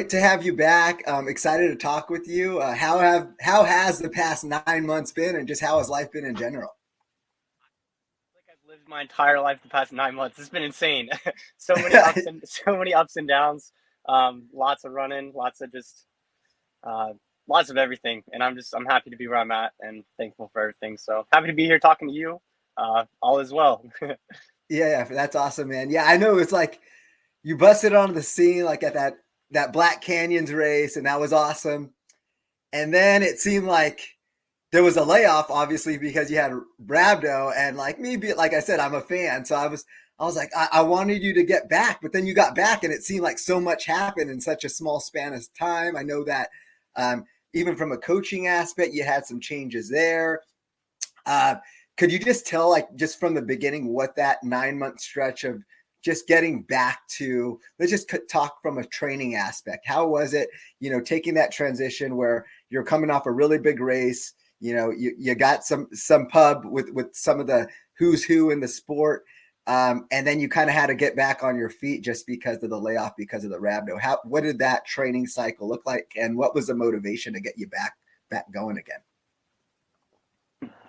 great to have you back. I'm excited to talk with you. How has the past 9 months been, and just how has life been in general? Like I've lived my entire life the past 9 months. It's been insane. So many ups and downs. Lots of running, lots of just uh, lots of everything. And I'm happy to be where I'm at and thankful for everything. So happy to be here talking to you. All is well. Yeah, that's awesome, man. Yeah, I know it's like you busted onto the scene like at that Black Canyons race, and that was awesome. And then it seemed like there was a layoff, obviously, because you had Rabdo, and like me, like I said, I'm a fan, so I was like, I wanted you to get back, but then you got back, and it seemed like so much happened in such a small span of time. I know that um, even from a coaching aspect, you had some changes there. Uh, could you just tell, like, just from the beginning, what that 9 month stretch of just getting back to, let's just talk from a training aspect. How was it, taking that transition where you're coming off a really big race, you got some pub with some of the who's who in the sport. And then you kind of had to get back on your feet just because of the layoff, because of the rhabdo. What did that training cycle look like? And what was the motivation to get you back going again?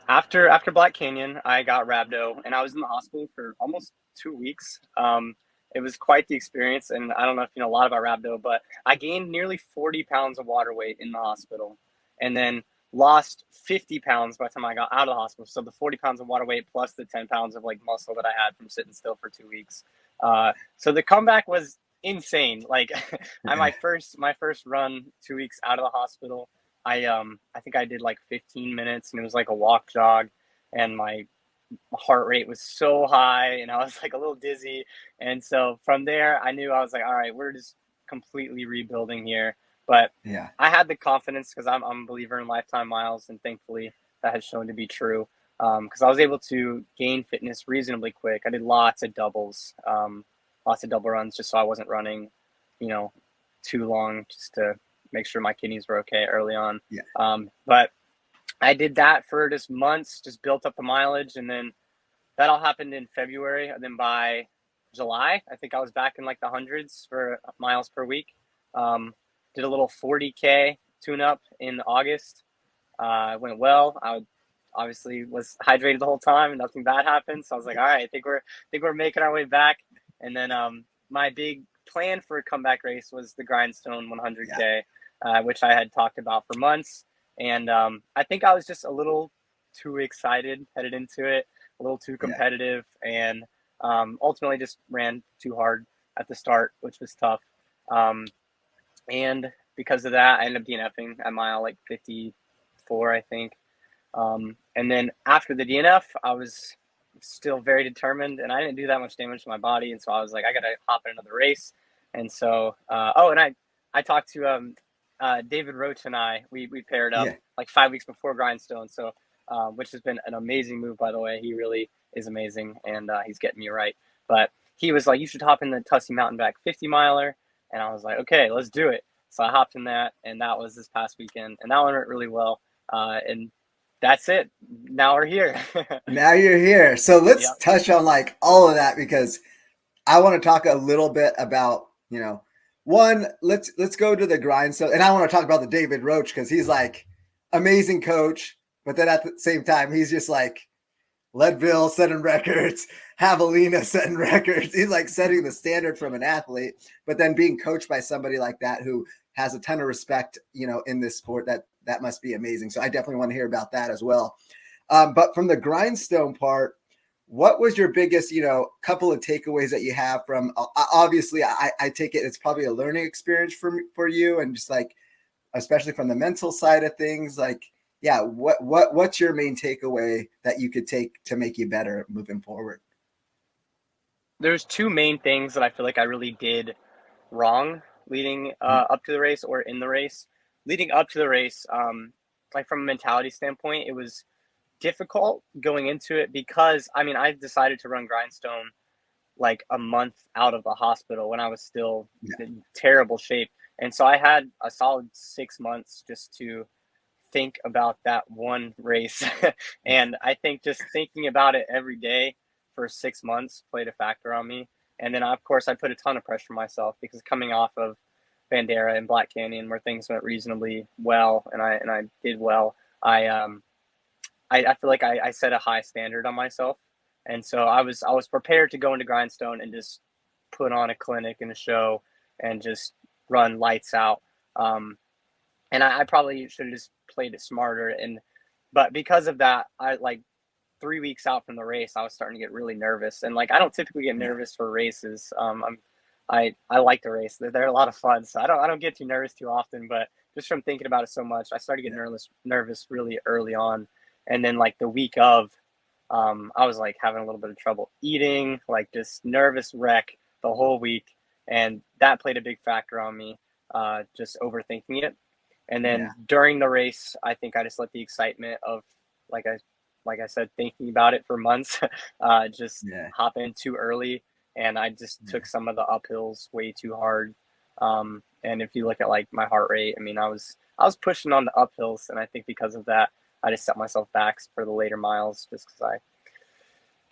After Black Canyon, I got rhabdo, and I was in the hospital for almost 2 weeks. It was quite the experience, and I don't know if you know a lot about rhabdo, but I gained nearly 40 pounds of water weight in the hospital, and then lost 50 pounds by the time I got out of the hospital. So the 40 pounds of water weight plus the 10 pounds of like muscle that I had from sitting still for 2 weeks. So the comeback was insane. Like I my first run 2 weeks out of the hospital. I think I did like 15 minutes and it was like a walk jog, and my heart rate was so high and I was like a little dizzy. And so from there I knew I was like, all right, we're just completely rebuilding here. But Yeah. I had the confidence because I'm a believer in lifetime miles, and thankfully that has shown to be true. Because I was able to gain fitness reasonably quick. I did lots of double runs just so I wasn't running, you know, too long, just to make sure my kidneys were okay early on. Yeah. But I did that for just months, just built up the mileage, and then that all happened in February. And then by July, I think I was back in like the hundreds for miles per week. Um, did a little 40K tune up in August. Went well. Obviously was hydrated the whole time and nothing bad happened. So I was like, all right, I think we're making our way back. And then my big plan for a comeback race was the Grindstone Yeah. 100K, which I had talked about for months. And I think I was just a little too excited headed into it, a little too Yeah. competitive, and ultimately just ran too hard at the start, which was tough. Um, and because of that, I ended up DNFing at mile like 54, I think. And then after the DNF, I was still very determined, and I didn't do that much damage to my body, and so I was like, I gotta hop in another race. And so, and I talked to David Roach, and we paired up Yeah. like 5 weeks before Grindstone, so which has been an amazing move, by the way. He really is amazing, and he's getting me right. But he was like, you should hop in the Tussey Mountain Back 50 miler, and I was like, okay, let's do it. So I hopped in that, and that was this past weekend, and that one went really well. And that's it. Now we're here. Now you're here. So let's Yep. touch on like all of that, because I want to talk a little bit about, one, let's go to the grindstone. And I want to talk about the David Roach, because he's like amazing coach, but then at the same time, he's just like Leadville setting records, Javelina setting records. He's like setting the standard from an athlete, but then being coached by somebody like that who has a ton of respect, in this sport, that must be amazing. So I definitely want to hear about that as well. But from the grindstone part, what was your biggest, couple of takeaways that you have from? Obviously, I take it it's probably a learning experience for you, and just like, especially from the mental side of things, like, yeah, what's your main takeaway that you could take to make you better moving forward? There's two main things that I feel like I really did wrong leading up to the race or in the race. Leading up to the race, like from a mentality standpoint, it was difficult going into it because I mean I decided to run Grindstone like a month out of the hospital when I was still Yeah, in terrible shape. And so I had a solid 6 months just to think about that one race. And I think just thinking about it every day for 6 months played a factor on me. And then, of course, I put a ton of pressure on myself because coming off of Bandera and Black Canyon, where things went reasonably well, and I did well. I feel like I set a high standard on myself, and so I was prepared to go into Grindstone and just put on a clinic and a show and just run lights out. And I probably should have just played it smarter. But because of that, I like 3 weeks out from the race, I was starting to get really nervous. And like I don't typically get Yeah. nervous for races. I like to race. They're a lot of fun, so I don't get too nervous too often. But just from thinking about it so much, I started getting Yeah. nervous really early on. And then like the week of, I was like having a little bit of trouble eating, like just nervous wreck the whole week, and that played a big factor on me, just overthinking it. And Yeah. then during the race, I think I just let the excitement of like I like I said, thinking about it for months, just Yeah. hop in too early, and I just Yeah. took some of the uphills way too hard. And if you look at like my heart rate, I mean, I was pushing on the uphills, and I think because of that, I just set myself back for the later miles just because I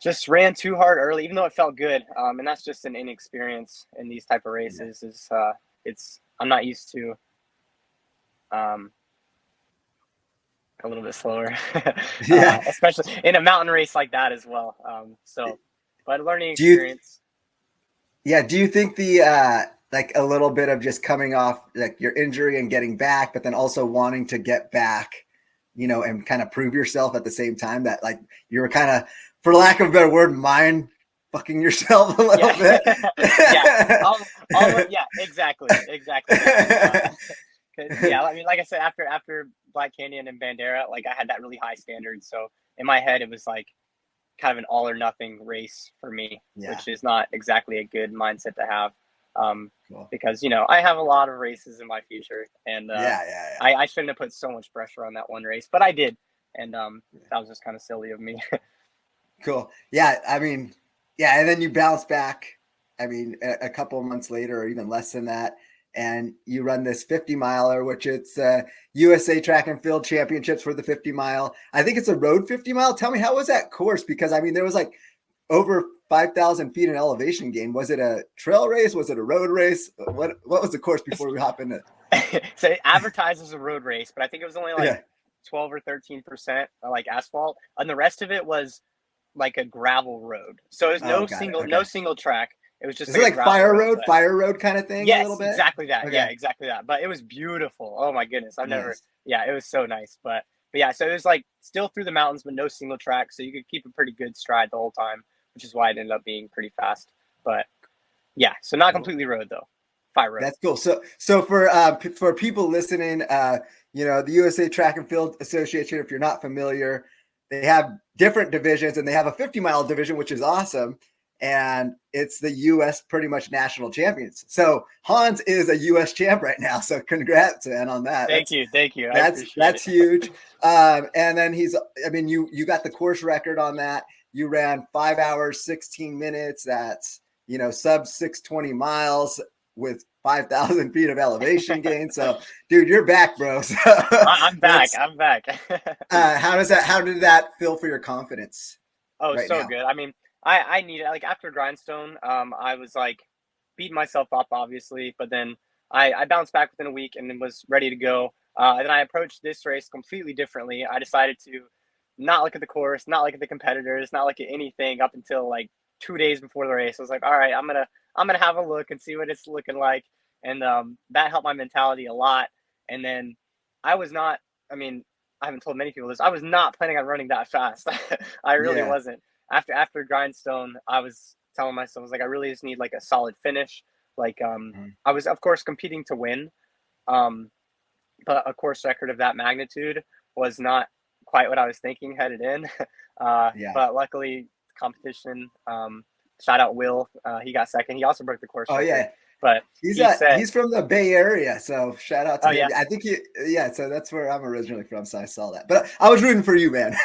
just ran too hard early, even though it felt good. And that's just an inexperience in these type of Yeah. races. It's I'm not used to um, a little bit slower, Yeah. especially in a mountain race like that as well. But a learning Do you experience. Yeah, do you think the like a little bit of just coming off like your injury and getting back, but then also wanting to get back, and kind of prove yourself at the same time, that like you were kind of, for lack of a better word, mind fucking yourself a little Yeah, bit? yeah, yeah, exactly that. 'Cause, yeah, I mean, like I said, after Black Canyon and Bandera, like I had that really high standard. So in my head, it was like kind of an all or nothing race for me, Yeah, which is not exactly a good mindset to have. Um, cool. because I have a lot of races in my future, and Yeah, yeah, I shouldn't have put so much pressure on that one race, but I did, and yeah. that was just kind of silly of me. Cool. Yeah, I mean, yeah, and then you bounce back. I mean, a couple of months later, or even less than that, and you run this 50 miler, which it's USA Track and Field Championships for the 50 mile. I think it's a road 50 mile. Tell me, how was that course? Because I mean, there was like over 5,000 feet in elevation gain. Was it a trail race? Was it a road race? What was the course before we hop into? So it advertises a road race, but I think it was only like Yeah. 12 or 13% like asphalt, and the rest of it was like a gravel road. So there's Oh, got it. no Okay. single track. It was just Is it like a like gravel road. But Fire Road kind of thing, a little yes, bit? exactly that. Yeah, Okay. exactly that. But it was beautiful. Oh my goodness, I've never. Nice. Yeah, it was so nice. But yeah, so it was like still through the mountains, but no single track, so you could keep a pretty good stride the whole time, which is why it ended up being pretty fast. But yeah, so not Cool. completely road though. Fire road. That's cool. So for people listening, the USA Track and Field Association, if you're not familiar, they have different divisions, and they have a 50-mile division, which is awesome. And it's the US pretty much national champions. So Hans is a US champ right now. So congrats, man, on that. Thank you, thank you. I That's appreciate that's it. huge. And then I mean, you got the course record on that. You ran 5 hours, 16 minutes. That's sub 620 miles with 5,000 feet of elevation gain. So, dude, you're back, bro. So I'm back. that's I'm back. how did that feel for your confidence Oh, right so now? good. I mean, I needed like after Grindstone, I was like beating myself up obviously, but then I bounced back within a week and then was ready to go. And then I approached this race completely differently. I decided to not look at the course, not look at the competitors, not look at anything up until like 2 days before the race. I was like, all right, I'm gonna have a look and see what it's looking like, and that helped my mentality a lot. And then I was not. I mean, I haven't told many people this. I was not planning on running that fast. I really Yeah. wasn't. After Grindstone, I was telling myself, I was like, I really just need like a solid finish. Like Mhm. I was of course competing to win, um, but a course record of that magnitude was not quite what I was thinking headed in. Yeah. But luckily, competition. Shout out Will. He got second. He also broke the course Oh record, yeah. but He's he uh set. he's from the Bay Area, so shout out to Oh him. yeah, I think yeah, so that's where I'm originally from, so I saw that. But I was rooting for you, man.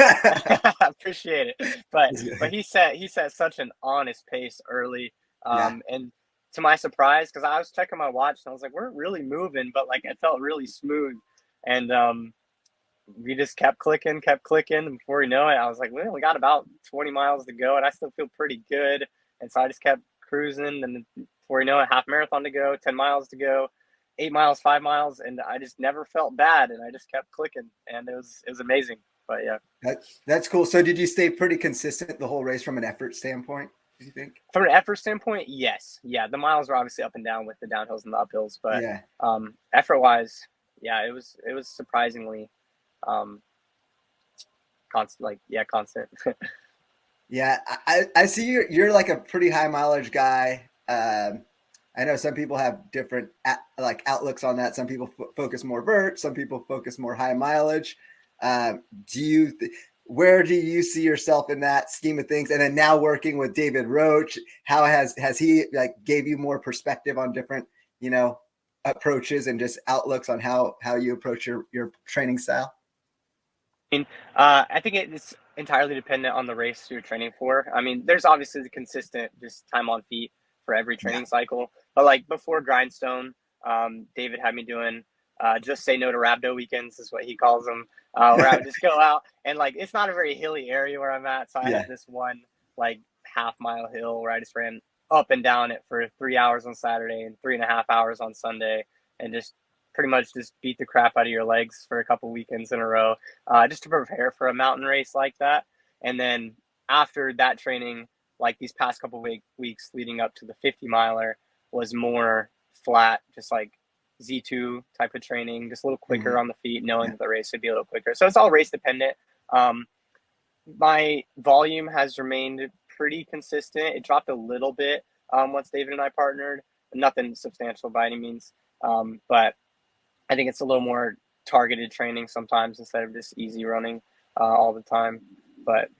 appreciate it. But he set such an honest pace early, Yeah. and to my surprise, because I was checking my watch and I was like, we're really moving, but like it felt really smooth, and we just kept clicking, kept clicking. And before you know it, I was like, well, we got about 20 miles to go, and I still feel pretty good. And so I just kept cruising, and before you know it, half marathon to go, 10 miles to go, 8 miles, 5 miles, and I just never felt bad, and I just kept clicking, and it was amazing. But yeah, That's cool. So did you stay pretty consistent the whole race from an effort standpoint, do you think? from an effort standpoint, yes, yeah, the miles were obviously up and down with the downhills and the uphills, but Yeah. effort wise, yeah, it was surprisingly constant, like yeah, constant. Yeah, I see you're like a pretty high mileage guy. I know some people have different like outlooks on that. Some people focus more vert, some people focus more high mileage. Do you where do you see yourself in that scheme of things? And then now working with David Roach, how has he like gave you more perspective on different, you know, approaches and just outlooks on how you approach your training style? I mean, I think it's entirely dependent on the race you're training for. I mean, there's obviously the consistent just time on feet for every Yeah. training cycle, but like before Grindstone, David had me doing just say no to rhabdo weekends is what he calls them, where I would just go out and like it's not a very hilly area where I'm at, so I Yeah. had this one like half-mile hill where I just ran up and down it for 3 hours on Saturday and 3.5 hours on Sunday, and just pretty much just beat the crap out of your legs for a couple weekends in a row, just to prepare for a mountain race like that. And then after that training, like these past couple weeks leading up to the 50 miler, was more flat, just like Z2 type of training, just a little quicker Mhm. on the feet, knowing Yeah. that the race would be a little quicker. So it's all race dependent. Um, my volume has remained pretty consistent. It dropped a little bit once David and I partnered, nothing substantial by any means. But I think it's a little more targeted training sometimes instead of just easy running all the time. But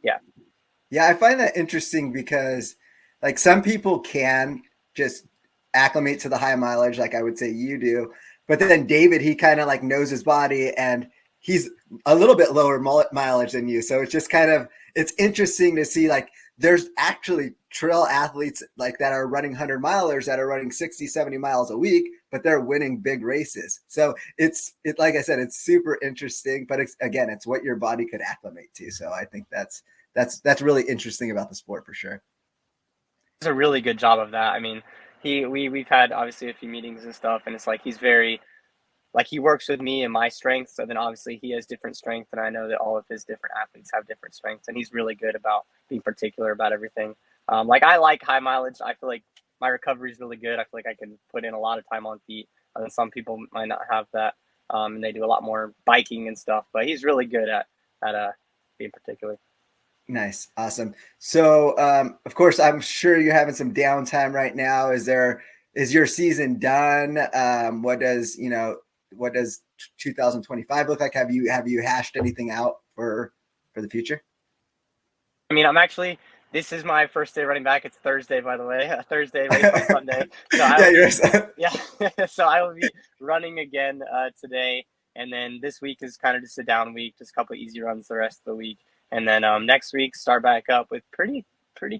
yeah, Yeah, I find that interesting because like some people can just acclimate to the high mileage, like I would say you do. But then David, he kind of like knows his body and he's a little bit lower mileage than you. So it's just kind of it's interesting to see like there's actually trail athletes like that are running 100 milers that are running 60, 70 miles a week, but they're winning big races. So it's like I said, it's super interesting, but it's, again, it's what your body could acclimate to. So I think that's really interesting about the sport for sure. does a really good job of that. I mean, we've had obviously a few meetings and stuff, and it's like he's very like he works with me and my strengths. So then obviously he has different strengths, and I know that all of his different athletes have different strengths, and he's really good about being particular about everything. Like I like high mileage. I feel like my recovery is really good. I feel like I can put in a lot of time on feet, and some people might not have that, and they do a lot more biking and stuff. But he's really good at being particular. Nice, awesome. So, of course, I'm sure you're having some downtime right now. Is your season done? What does 2025 look like? Have you hashed anything out for the future? I mean, I'm actually. This is my first day running back. It's Thursday, by the way. A Thursday race on Sunday, so I Yeah, will you're. be, yeah. So I will be running again today, and then this week is kind of just a down week, just a couple of easy runs the rest of the week, and then next week start back up with pretty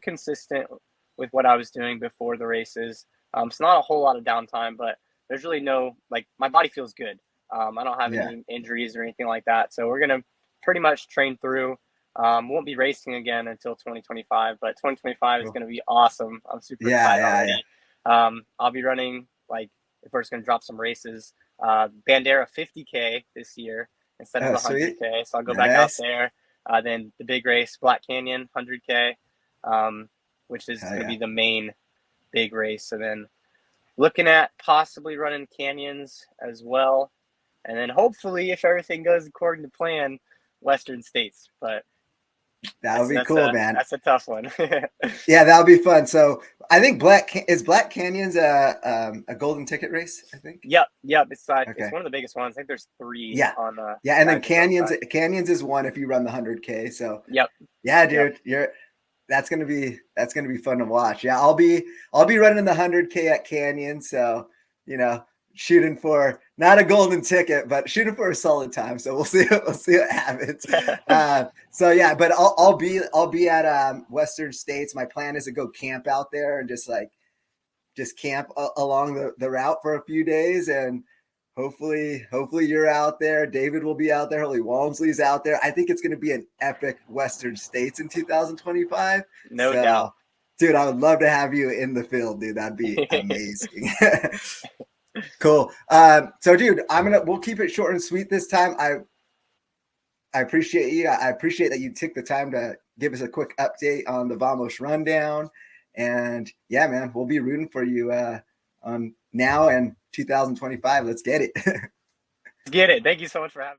consistent with what I was doing before the races. So not a whole lot of downtime, but there's really no like my body feels good. I don't have Yeah, any injuries or anything like that, so we're gonna pretty much train through. Won't be racing again until 2025, but 2025 is cool. going to be awesome. I'm super Yeah, excited yeah, yeah. already. I'll be running, like, if we're just going to drop some races, Bandera 50K this year instead of Oh, the sweet. 100K. So I'll go back out Nice. there. Then the big race, Black Canyon 100K, which is Hell going to yeah. be the main big race. And then looking at possibly running canyons as well. And then hopefully, if everything goes according to plan, Western States. But That would that's be that's cool, a man. that's a tough one. Yeah, that'll be fun. So I think Black Canyon's a golden ticket race, I think. Yep. It's Okay. one of the biggest ones. I think there's three Yeah. on the Yeah, and then guys' Canyons website. Canyons is one if you run the 100K. So Yep, yeah, yep. dude, that's gonna be fun to watch. Yeah, I'll be running the 100K at Canyon. So you know, shooting for not a golden ticket, but shooting for a solid time. So we'll see what happens. So yeah, but I'll be at Western States. My plan is to go camp out there and just camp along the route for a few days and hopefully you're out there. David will be out there. Hopefully Walmsley's out there. I think it's going to be an epic Western States in 2025. No doubt. So, dude, I would love to have you in the field, dude. That'd be amazing. Cool. So dude, we'll keep it short and sweet this time. I appreciate you. I appreciate that you took the time to give us a quick update on the Vamos rundown. And yeah, man, we'll be rooting for you on now and 2025. Let's get it. Get it. Thank you so much for having me.